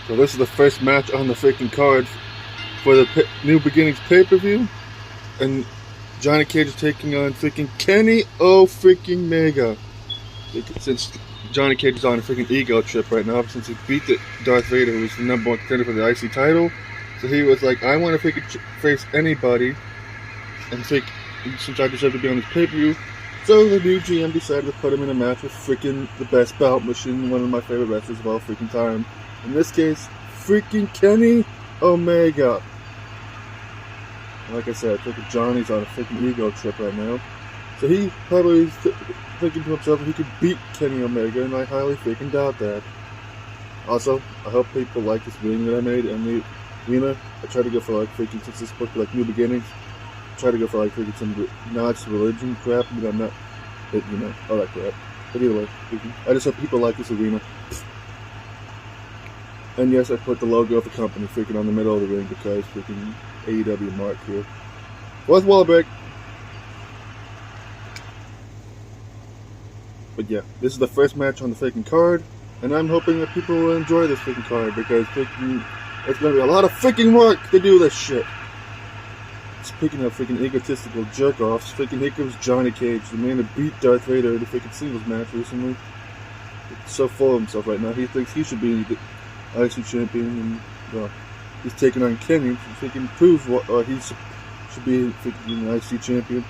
So this is the first match on the freaking card for the New Beginnings pay-per-view, and Johnny Cage is taking on freaking Kenny Omega. Since Johnny Cage is on a freaking ego trip right now, since he beat Darth Vader, who was the #1 contender for the IC title, so he was like, I want to freaking face anybody, and since I deserve to be on this pay-per-view, so the new GM decided to put him in a match with freaking the best belt machine, one of my favorite wrestlers of all freaking time. In this case, freaking Kenny Omega. Like I said, freaking Johnny's on a freaking ego trip right now. So he probably is thinking to himself he could beat Kenny Omega, and I highly freaking doubt that. Also, I hope people like this ring that I made, and the arena. I try to go for like freaking, since this book like New Beginnings, I try to go for like freaking some nods to religion crap, but I'm not, all that crap. But either way, I just hope people like this arena. And yes, I put the logo of the company freaking on the middle of the ring because freaking AEW mark here. Fourth wall break. But yeah, this is the first match on the freaking card, and I'm hoping that people will enjoy this freaking card because freaking it's gonna be a lot of freaking work to do this shit. Speaking of freaking egotistical jerk-offs, freaking here comes Johnny Cage, the man that beat Darth Vader in the freaking singles match recently. He's so full of himself right now. He thinks he should be the IC champion, and well, he's taking on Kenny to freaking prove what he should be freaking IC champion.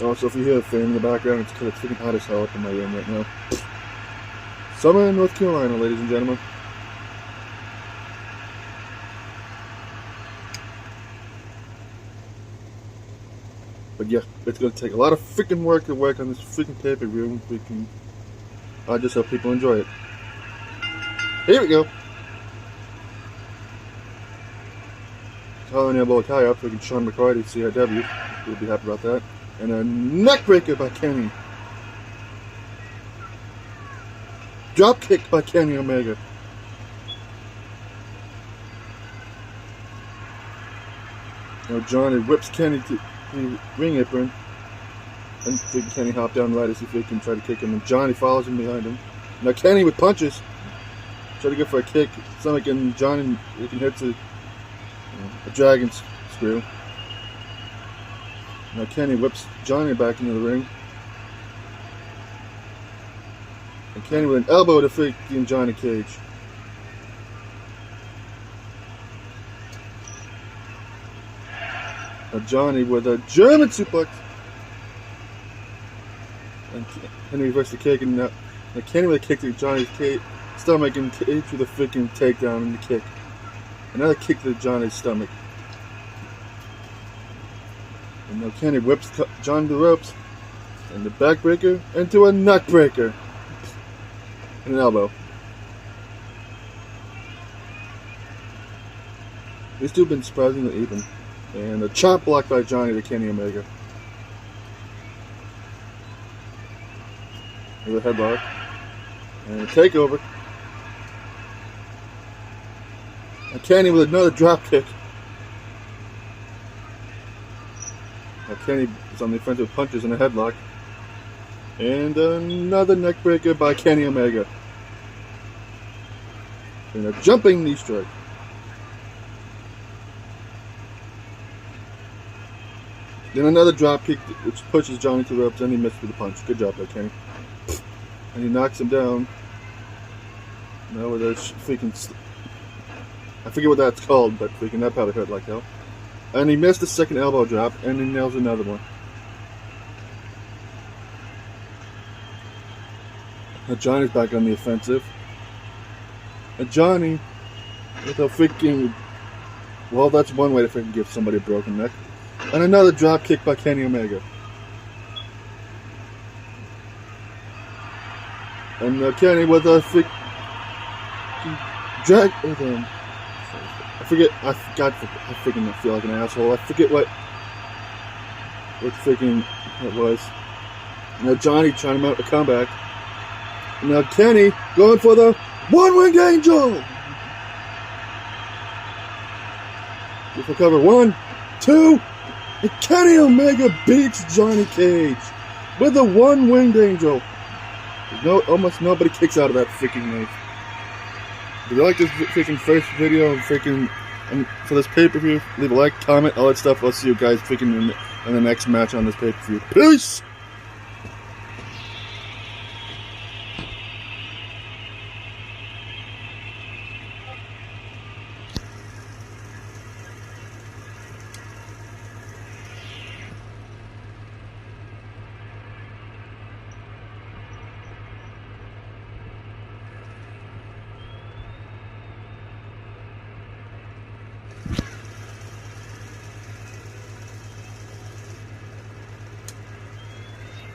Also, if you hear a fan in the background, it's because it's freaking hot as hell up in my room right now. Summer in North Carolina, ladies and gentlemen. But yeah, it's going to take a lot of freaking work to work on this freaking pay-per-view. I just hope people enjoy it. Here we go. Holland elbow tie up, freaking Sean McCarty, CIW. We'll be happy about that. And a neckbreaker by Kenny. Drop kick by Kenny Omega. Now Johnny whips Kenny to the ring apron. And Kenny hopped down right as if he can try to kick him. And Johnny follows him behind him. Now Kenny with punches. Try to go for a kick. Stomach, and Johnny hits a dragon screw. Now Kenny whips Johnny back into the ring. And Kenny with an elbow to freaking Johnny Cage. Now Johnny with a German suplex. And Kenny reversed the kick, and now Kenny with a kick to Johnny's stomach, and Cage with a freaking takedown and the kick. Another kick to Johnny's stomach. And now Kenny whips John to the ropes, and the backbreaker into a nutbreaker. And an elbow. These two have been surprisingly even. And a chop block by Johnny to Kenny Omega. With a headlock. And a takeover. And Kenny with another drop kick. Now Kenny is on the offensive punches and a headlock. And another neckbreaker by Kenny Omega. And a jumping knee strike. Then another drop kick which pushes Johnny to the ropes, and he missed with the punch. Good job there, Kenny. And he knocks him down. Now with a freaking... I forget what that's called, but freaking that probably hurt like hell. And he missed the second elbow drop, and he nails another one. Now Johnny's back on the offensive. And Johnny, with a freaking... Well, that's one way to freaking give somebody a broken neck. And another drop kick by Kenny Omega. And Kenny with a freaking drag... I forget, I freaking feel like an asshole. I forget what freaking it was. Now Johnny trying to mount a comeback. And now Kenny going for the one-winged angel. For cover 1, 2, and Kenny Omega beats Johnny Cage with a one-winged angel. Almost nobody kicks out of that freaking knife. If you like this freaking first video and for this pay-per-view, leave a like, comment, all that stuff. I'll see you guys freaking in the next match on this pay-per-view. Peace!